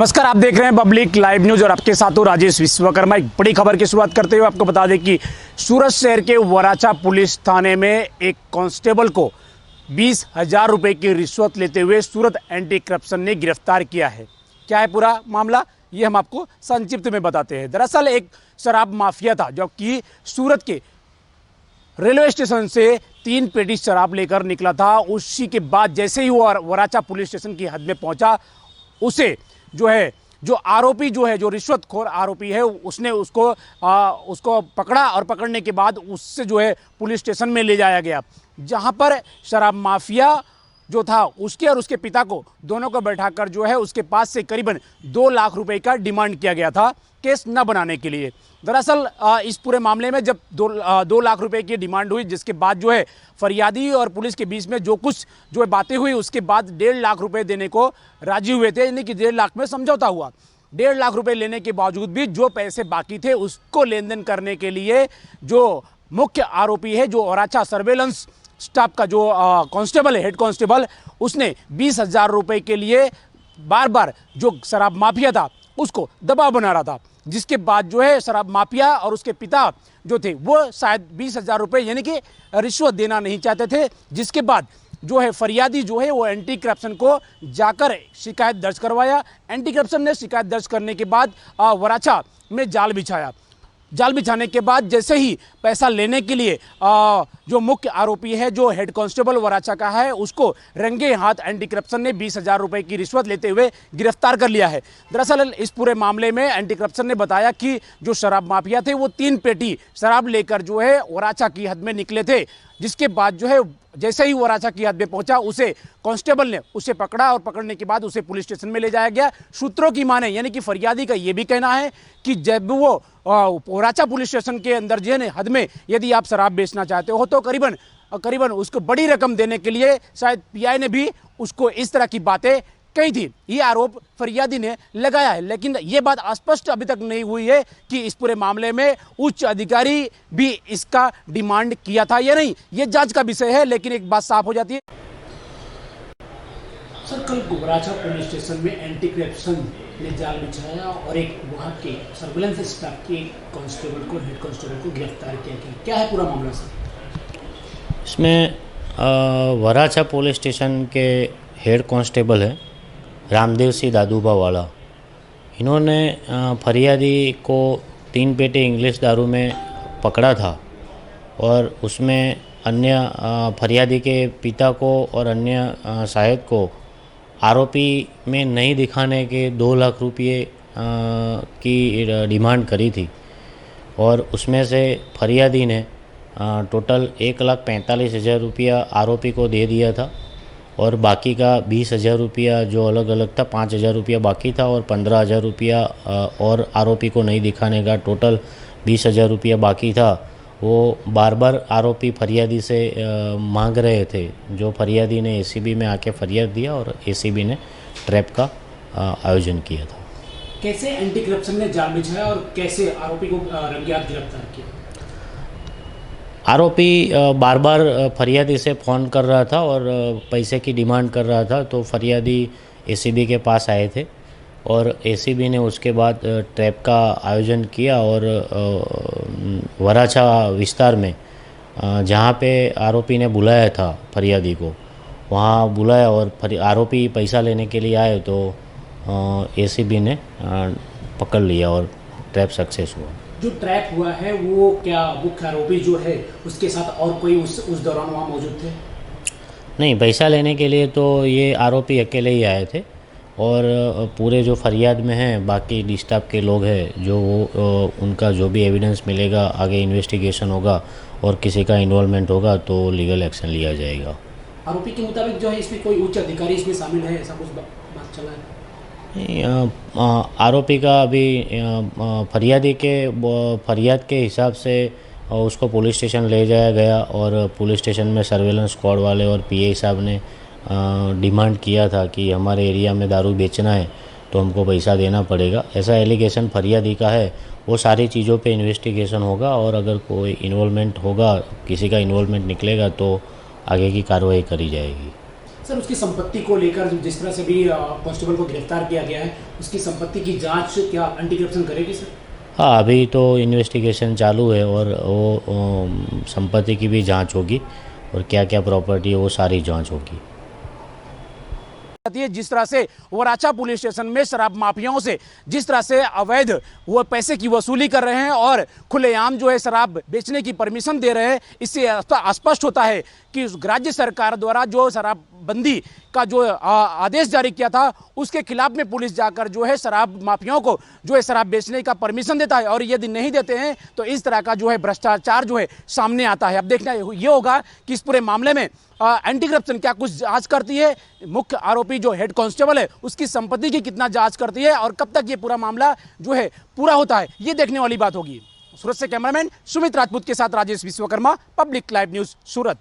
नमस्कार, आप देख रहे हैं पब्लिक लाइव न्यूज और आपके साथ हूं राजेश विश्वकर्मा। एक बड़ी खबर की शुरुआत करते हुए आपको बता दें कि सूरत शहर के वराचा पुलिस थाने में एक कांस्टेबल को 20,000 रुपए की रिश्वत लेते हुए सूरत एंटी करप्शन ने गिरफ्तार किया है। क्या है पूरा मामला, ये हम आपको संक्षिप्त में बताते हैं। दरअसल एक शराब माफिया था जो कि सूरत के रेलवे स्टेशन से 3 पेटी शराब लेकर निकला था। उसी के बाद जैसे ही वो वराचा पुलिस स्टेशन की हद में पहुंचा, उसे जो आरोपी जो रिश्वतखोर आरोपी है, उसने उसको पकड़ा और पकड़ने के बाद उससे पुलिस स्टेशन में ले जाया गया, जहां पर शराब माफिया जो था उसके और उसके पिता को दोनों को बैठाकर उसके पास से करीबन 2 लाख रुपए का डिमांड किया गया था केस न बनाने के लिए। दरअसल इस पूरे मामले में जब 2 लाख रुपए की डिमांड हुई, जिसके बाद फरियादी और पुलिस के बीच में कुछ बातें हुई, उसके बाद 1.5 लाख रुपए देने को राजी हुए थे, यानी कि 1.5 लाख में समझौता हुआ। 1.5 लाख रुपए लेने के बावजूद भी जो पैसे बाकी थे उसको लेन देन करने के लिए जो मुख्य आरोपी है, जो वराचा सर्वेलेंस स्टाफ का जो कांस्टेबल है, हेड कांस्टेबल, उसने 20,000 रुपए के लिए बार बार जो शराब माफिया था उसको दबाव बना रहा था, जिसके बाद शराब माफिया और उसके पिता जो थे वो शायद 20,000 रुपए यानी कि रिश्वत देना नहीं चाहते थे, जिसके बाद फरियादी वो एंटी करप्शन को जाकर शिकायत दर्ज करवाया। एंटी करप्शन ने शिकायत दर्ज करने के बाद वराचा में जाल बिछाया। जाल बिछाने के बाद जैसे ही पैसा लेने के लिए जो मुख्य आरोपी है, जो हेड कांस्टेबल वराचा का है, उसको रंगे हाथ एंटी करप्शन ने 20,000 रुपए की रिश्वत लेते हुए गिरफ्तार कर लिया है। दरअसल इस पूरे मामले में एंटी करप्शन ने बताया कि जो शराब माफिया थे वो 3 पेटी शराब लेकर वराचा की हद में निकले थे, जिसके बाद जैसे ही वराचा की हद में पहुंचा, उसे कांस्टेबल ने उसे पकड़ा और पकड़ने के बाद उसे पुलिस स्टेशन में ले जाया गया। सूत्रों की माने, यानी कि फरियादी का यह भी कहना है कि जब वो वराचा पुलिस स्टेशन के अंदर हद में यदि आप शराब बेचना चाहते हो तो करीबन उसको बड़ी रकम देने के लिए शायद पीआई ने भी उसको इस तरह की बातें कही थी। ये आरोप फरियादी ने लगाया है, लेकिन ये बात स्पष्ट अभी तक नहीं हुई है कि इस पूरे मामले में उच्च अधिकारी भी इसका डिमांड किया था या नहीं। ये जांच का विषय है, लेकिन एक बात साफ हो जाती है। सर, कल वराचा पुलिस स्टेशन में एंटी करप्शन ने जाल बिछाया और एक वहां के सर्विलांस स्टाफ के कांस्टेबल को, हेड कांस्टेबल को गिरफ्तार किया गया। क्या है पूरा मामला सर? इसमें वराचा पुलिस स्टेशन के हेड कांस्टेबल है रामदेव सिंह दादूबा वाला। इन्होंने फरियादी को 3 पेटी इंग्लिश दारू में पकड़ा था और उसमें अन्य फरियादी के पिता को और अन्य शायद को आरोपी में नहीं दिखाने के 2 लाख रुपये की डिमांड करी थी, और उसमें से फरियादी ने टोटल 1,45,000 रुपया आरोपी को दे दिया था, और बाकी का 20,000 रुपया जो अलग अलग था, 5,000 रुपया बाकी था और 15,000 रुपया और आरोपी को नहीं दिखाने का टोटल 20,000 रुपया बाकी था। वो बार बार आरोपी फरियादी से मांग रहे थे, जो फरियादी ने एसीबी में आके फरियाद दिया और एसीबी ने ट्रैप का आयोजन किया था। कैसे एंटी करप्शन ने जाल बिछाया और कैसे आरोपी को रंगे हाथ गिरफ्तार किया? आरोपी बार बार फरियादी से फ़ोन कर रहा था और पैसे की डिमांड कर रहा था, तो फरियादी एसीबी के पास आए थे और एसीबी ने उसके बाद ट्रैप का आयोजन किया और वराचा विस्तार में जहाँ पे आरोपी ने बुलाया था फरियादी को, वहाँ बुलाया और आरोपी पैसा लेने के लिए आए तो एसीबी ने पकड़ लिया और ट्रैप सक्सेस हुआ। जो ट्रैप हुआ है वो क्या मुख्य आरोपी है उसके साथ और कोई उस दौरान वहाँ मौजूद थे? नहीं, पैसा लेने के लिए तो ये आरोपी अकेले ही आए थे, और पूरे जो फरियाद में हैं बाकी डिस्टाफ के लोग हैं, जो उनका जो भी एविडेंस मिलेगा आगे इन्वेस्टिगेशन होगा और किसी का इन्वॉल्वमेंट होगा तो लीगल एक्शन लिया जाएगा। आरोपी के मुताबिक इसमें कोई उच्च अधिकारी इसमें शामिल है, ऐसा कुछ बात चला है? आरोपी का अभी फरियाद के हिसाब से उसको पुलिस स्टेशन ले जाया गया, और पुलिस स्टेशन में सर्वेलेंस स्क्वाड वाले और पीए साहब ने डिमांड किया था कि हमारे एरिया में दारू बेचना है तो हमको पैसा देना पड़ेगा, ऐसा एलिगेशन फरियादी का है। वो सारी चीज़ों पे इन्वेस्टिगेशन होगा और अगर कोई इन्वॉल्वमेंट होगा, किसी का इन्वॉल्वमेंट निकलेगा तो आगे की कार्रवाई करी जाएगी। सर उसकी संपत्ति को लेकर जिस तरह से भी कांस्टेबल को गिरफ्तार किया गया है, उसकी संपत्ति की जांच क्या एंटी करप्शन करेगी सर? हाँ, अभी तो इन्वेस्टिगेशन चालू है और वो संपत्ति की भी जांच होगी और क्या क्या प्रॉपर्टी है वो सारी जांच होगी। है जिस तरह से वराचा पुलिस स्टेशन में शराब माफियाओं से जिस तरह से अवैध वो पैसे की वसूली कर रहे हैं और खुलेआम जो है शराब बेचने की परमिशन दे रहे हैं, इससे स्पष्ट होता है कि राज्य सरकार द्वारा जो शराबबंदी का जो आदेश जारी किया था उसके खिलाफ में पुलिस जाकर जो है शराब माफियाओं को जो है शराब बेचने का परमिशन देता है और यदि नहीं देते हैं तो इस तरह का जो है भ्रष्टाचार जो है सामने आता है। अब देखना ये होगा कि इस पूरे मामले में एंटी करप्शन क्या कुछ जांच करती है, मुख्य आरोपी जो हेड कांस्टेबल है उसकी संपत्ति की कितना जांच करती है और कब तक ये पूरा मामला जो है पूरा होता है, ये देखने वाली बात होगी। सूरत से कैमरामैन सुमित राजपूत के साथ Rajesh Vishwakarma, public live news, सूरत।